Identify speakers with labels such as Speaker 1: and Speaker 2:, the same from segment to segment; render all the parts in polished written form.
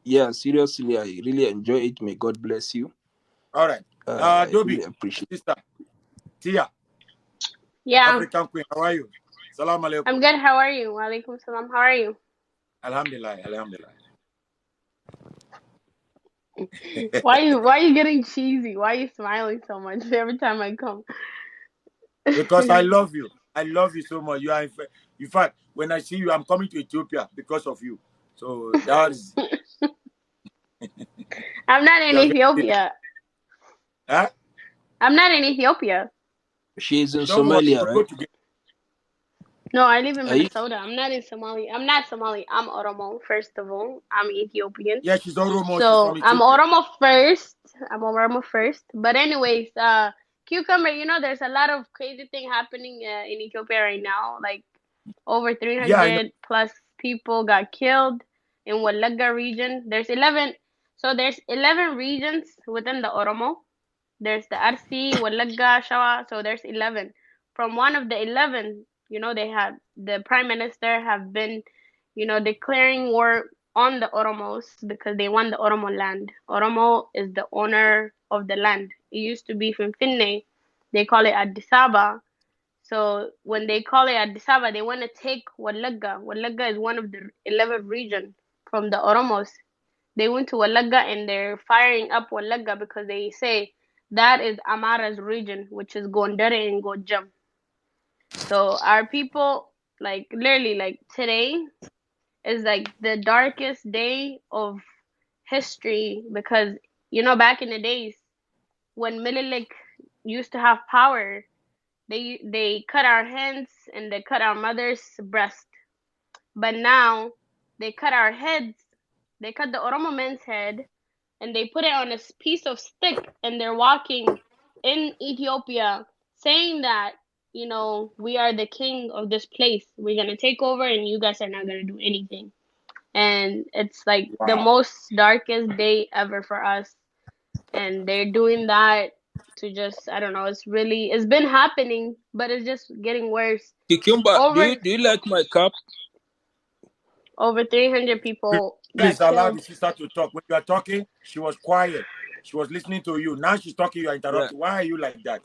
Speaker 1: Yeah, seriously, I really enjoy it. May God bless you.
Speaker 2: All right.
Speaker 1: I really
Speaker 2: Dobby,
Speaker 1: appreciate it.
Speaker 2: sister, Tia,
Speaker 3: Yeah,
Speaker 2: African Queen, how are you? Salam
Speaker 3: I'm
Speaker 2: alaikum.
Speaker 3: good. How are you? Walaikum salam. How are you?
Speaker 2: Alhamdulillah, alhamdulillah.
Speaker 3: Why you getting cheesy? Why are you smiling so much every time I come?
Speaker 2: Because I love you. I love you so much. You are, in fact, when I see you, I'm coming to Ethiopia because of you. So that's
Speaker 3: I'm not in
Speaker 2: you are very,
Speaker 3: Ethiopia.
Speaker 2: huh?
Speaker 3: I'm not in Ethiopia.
Speaker 1: She's in
Speaker 2: Don't worry,
Speaker 1: Somalia,
Speaker 2: we'll go
Speaker 1: right?
Speaker 2: together.
Speaker 3: No, I live in
Speaker 1: Are you?
Speaker 3: Minnesota. I'm not in Somali. I'm not Somali. I'm Oromo, first of all. I'm Ethiopian.
Speaker 2: Yeah, she's Oromo. She's
Speaker 3: So
Speaker 2: from
Speaker 3: I'm
Speaker 2: Ethiopia.
Speaker 3: Oromo first. I'm Oromo first. But anyways, cucumber, there's a lot of crazy thing happening in Ethiopia right now. Like over
Speaker 2: Yeah, I know.
Speaker 3: 300 plus people got killed in Walaga region. There's 11 regions within the Oromo. There's the RC, Walaga, Shawa. So there's 11. From one of the 11, they have the prime minister have been, declaring war on the Oromos because they want the Oromo land. Oromo is the owner of the land. It used to be from Finne. They call it Addis Ababa. So when they call it Addis Ababa, they want to take Walaga. Walaga is one of the 11 regions from the Oromos. They went to Walaga and they're firing up Walaga because they say that is Amara's region, which is Gondare and Gojam. So our people, like literally, like today is like the darkest day of history because back in the days when Mililik used to have power, they cut our hands and they cut our mother's breast. But now they cut our heads. They cut the Oromo man's head and they put it on a piece of stick and they're walking in Ethiopia saying that, we are the king of this place. We're going to take over and you guys are not going to do anything. And it's like the
Speaker 2: Wow.
Speaker 3: most darkest day ever for us. And they're doing that to just, I don't know, it's been happening, but it's just getting worse.
Speaker 1: Cucumber,
Speaker 3: Over
Speaker 1: do you like my cup?
Speaker 3: over 300 people
Speaker 2: Please
Speaker 3: got
Speaker 2: allow the
Speaker 3: killed.
Speaker 2: sister to talk. When you are talking, she was quiet. She was listening to you. Now she's talking, you are
Speaker 1: Yeah.
Speaker 2: interrupting. Why are you like that?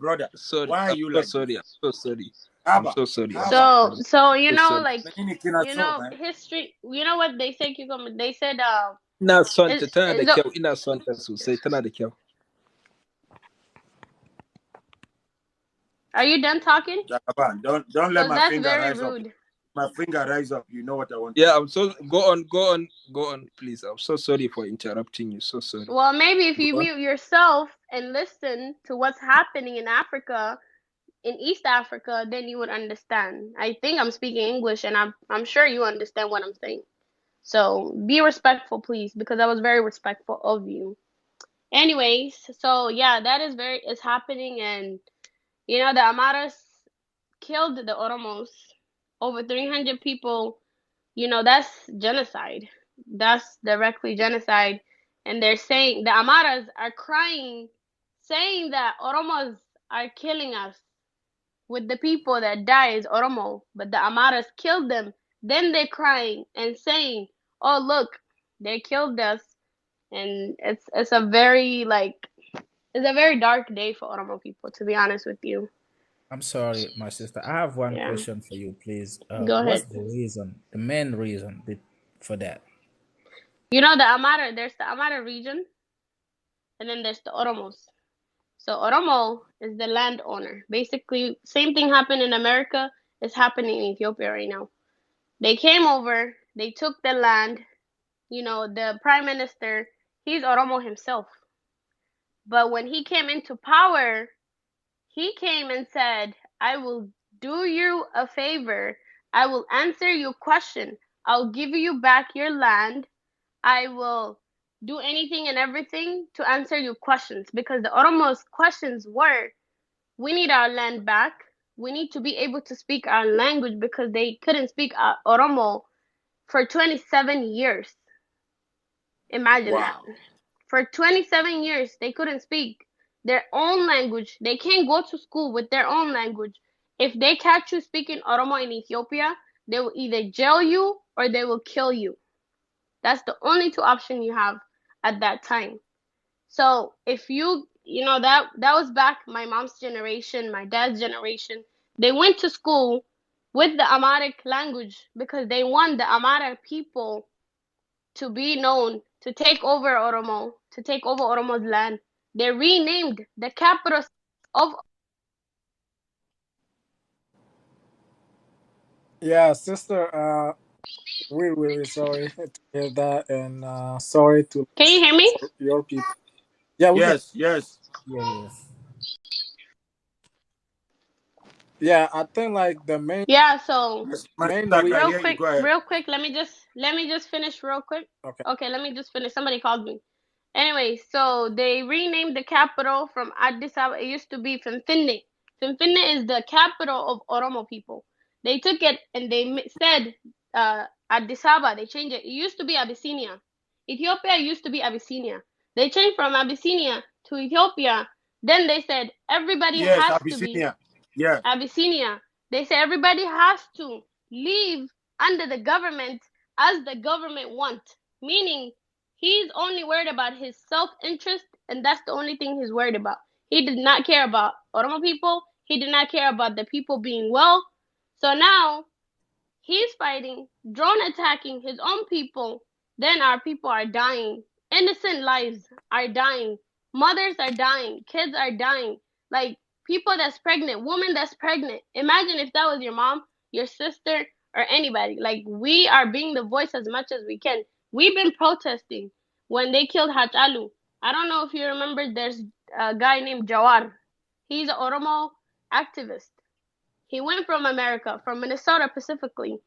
Speaker 2: Brother,
Speaker 1: Sorry.
Speaker 2: why are
Speaker 1: I'm
Speaker 2: you
Speaker 1: so
Speaker 2: like this?
Speaker 1: sorry. I'm so sorry. I'm
Speaker 2: Abba,
Speaker 1: so sorry. I'm so
Speaker 2: Abba.
Speaker 3: So,
Speaker 1: sorry.
Speaker 3: so
Speaker 1: So sorry.
Speaker 3: like
Speaker 2: Menini kina so, man.
Speaker 3: history. You know what they say, cucumber? They said,
Speaker 1: Ina son ta, tana da
Speaker 3: is
Speaker 1: kyau. Ina son ta sosai. Tana da kyau.
Speaker 3: are you done talking?
Speaker 2: Jagaban, don't let
Speaker 3: Cause
Speaker 2: my
Speaker 3: that's
Speaker 2: finger
Speaker 3: very
Speaker 2: rise up.
Speaker 3: rude.
Speaker 2: My finger rise up. You know what I want to
Speaker 1: Yeah,
Speaker 2: do.
Speaker 1: I'm so go on, please. I'm so sorry for interrupting you. So sorry.
Speaker 3: Well, maybe if you
Speaker 1: Go on.
Speaker 3: mute yourself and listen to what's happening in Africa, in East Africa, then you would understand. I think I'm speaking English, and I'm sure you understand what I'm saying. So be respectful, please, because I was very respectful of you. Anyways, so yeah, that is happening, and the Amaras killed the Oromos. Over 300 people. That's genocide. That's directly genocide. And they're saying the Amaras are crying, saying that Oromos are killing us. With the people that die is Oromo, but the Amaras killed them. Then they're crying and saying, "Oh look, they killed us." And it's a very it's a very dark day for Oromo people, to be honest with you.
Speaker 4: I'm sorry, my sister. I have one
Speaker 3: Yeah,
Speaker 4: question for you, please.
Speaker 3: go
Speaker 4: What's
Speaker 3: ahead.
Speaker 4: the reason, the main reason for that?
Speaker 3: The Amara, there's the Amara region, and then there's the Oromos. So Oromo is the landowner. Basically, same thing happened in America is happening in Ethiopia right now. They came over, they took the land. The prime minister, he's Oromo himself. But when he came into power, he came and said, "I will do you a favor. I will answer your question. I'll give you back your land. I will do anything and everything to answer your questions." Because the Oromo's questions were, we need our land back. We need to be able to speak our language because they couldn't speak Oromo for 27 years. Imagine that.
Speaker 2: Wow.
Speaker 3: For 27 years, they couldn't speak their own language. They can't go to school with their own language. If they catch you speaking Oromo in Ethiopia, they will either jail you or they will kill you. That's the only two options you have at that time. So if that was back my mom's generation, my dad's generation. They went to school with the Amharic language because they want the Amhara people to be known, to take over Oromo's land. They renamed the capital of.
Speaker 5: Yeah, sister. We're really sorry to hear that, and sorry to
Speaker 3: Can you hear me?
Speaker 5: your people. Yeah, we can.
Speaker 2: Yes, yes.
Speaker 4: Yeah.
Speaker 5: Yeah, I think like the main
Speaker 3: Yeah, so
Speaker 2: Yes, my
Speaker 5: main
Speaker 2: sister, I
Speaker 5: reason.
Speaker 2: can hear you. Go ahead.
Speaker 3: real quick, let me just finish real quick.
Speaker 5: Okay.
Speaker 3: Okay, let me just finish. Somebody called me. Anyway, so they renamed the capital from Addis Ababa. It used to be Finfinne. Finfinne is the capital of Oromo people. They took it and they said Addis Ababa. They changed it. It used to be Abyssinia. Ethiopia used to be Abyssinia. They changed from Abyssinia to Ethiopia. Then they said everybody
Speaker 2: Yes,
Speaker 3: has to be
Speaker 2: Abyssinia. Yeah.
Speaker 3: Abyssinia. They say everybody has to live under the government as the government wants, meaning he's only worried about his self-interest, and that's the only thing he's worried about. He did not care about Oromo people. He did not care about the people being well. So now he's fighting, drone attacking his own people. Then our people are dying. Innocent lives are dying. Mothers are dying. Kids are dying. Like people that's pregnant, woman that's pregnant. Imagine if that was your mom, your sister, or anybody. Like we are being the voice as much as we can. We've been protesting when they killed Hachalu. I don't know if you remember. There's a guy named Jawar. He's an Oromo activist. He went from America, from Minnesota specifically,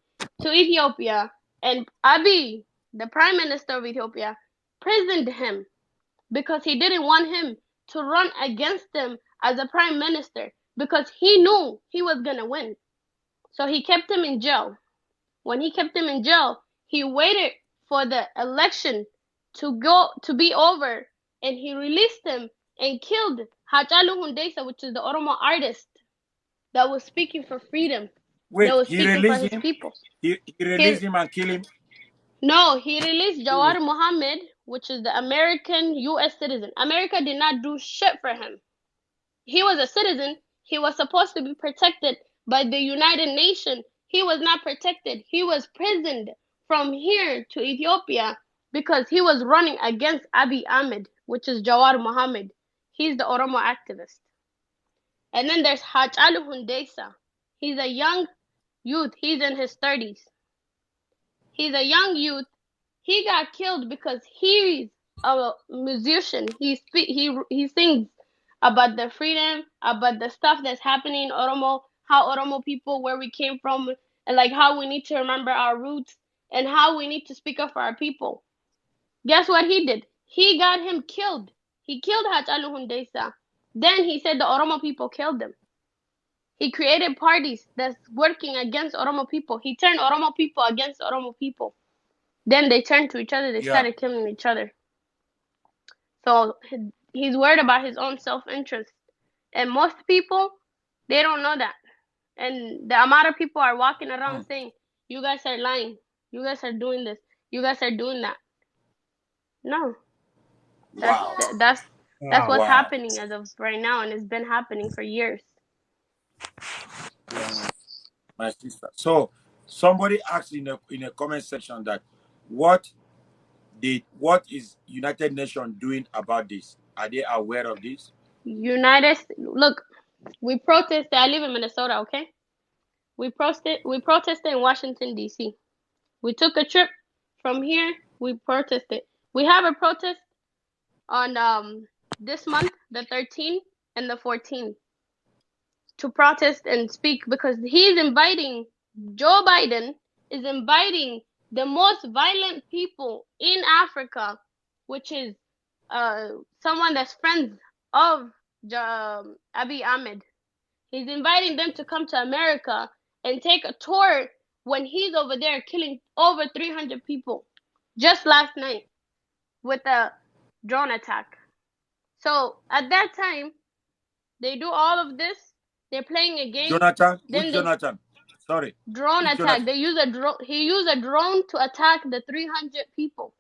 Speaker 3: to Ethiopia, and Abiy, the prime minister of Ethiopia, prisoned him because he didn't want him to run against him as a prime minister because he knew he was going to win. So he kept him in jail. When he kept him in jail, he waited for the election to be over, and he released him and killed Hachalu Hundessa, which is the Oromo artist that was speaking for freedom, that
Speaker 2: Wait,
Speaker 3: was
Speaker 2: he
Speaker 3: speaking for
Speaker 2: released
Speaker 3: his
Speaker 2: him?
Speaker 3: people.
Speaker 2: He
Speaker 3: He
Speaker 2: released him and killed him?
Speaker 3: no, he released
Speaker 2: Oh,
Speaker 3: Jawar Mohammed, which is the American U.S. citizen. America did not do shit for him. He was a citizen. He was supposed to be protected by the United Nations. He was not protected. He was prisoned from here to Ethiopia because he was running against Abiy Ahmed, which is Jawar Mohammed. He's the Oromo activist. And then there's Hachalu Hundessa. He's a young youth. He's in his 30s. He's a young youth. He got killed because he's a musician. He sings about the freedom, about the stuff that's happening in Oromo, how Oromo people, where we came from, and like how we need to remember our roots and how we need to speak up for our people. Guess what he did? He got him killed. He killed Hachalu Hundessa. Then he said the Oromo people killed him. He created parties that's working against Oromo people. He turned Oromo people against Oromo people. Then they turned to each other. They
Speaker 2: yeah.
Speaker 3: started killing each other. So he's worried about his own self-interest. And most people, they don't know that. And the Amara people are walking around
Speaker 2: Mm.
Speaker 3: saying, you guys are lying. You guys are doing this. You guys are doing that. No, that's
Speaker 2: Wow.
Speaker 3: that's that's
Speaker 5: Wow.
Speaker 3: what's
Speaker 2: Wow.
Speaker 3: happening as of right now, and it's been happening for years.
Speaker 2: Yeah, my sister. So somebody asked in a comment section that what what is United Nations doing about this? Are they aware of this?
Speaker 3: Look, we protested. I live in Minnesota, okay? We protested in Washington D.C. We took a trip from here. We protested. We have a protest on this month, the 13th and the 14th, to protest and speak because Joe Biden is inviting the most violent people in Africa, which is someone that's friends of Abiy Ahmed. He's inviting them to come to America and take a tour when he's over there killing over 300 people just last night with a drone attack. So at that time, they do all of this. They're playing a game.
Speaker 2: Jonathan? Which
Speaker 3: Then they
Speaker 2: Jonathan? Sorry.
Speaker 3: Drone
Speaker 2: If
Speaker 3: attack.
Speaker 2: Jonathan,
Speaker 3: They use a drone. He used a drone to attack the 300 people.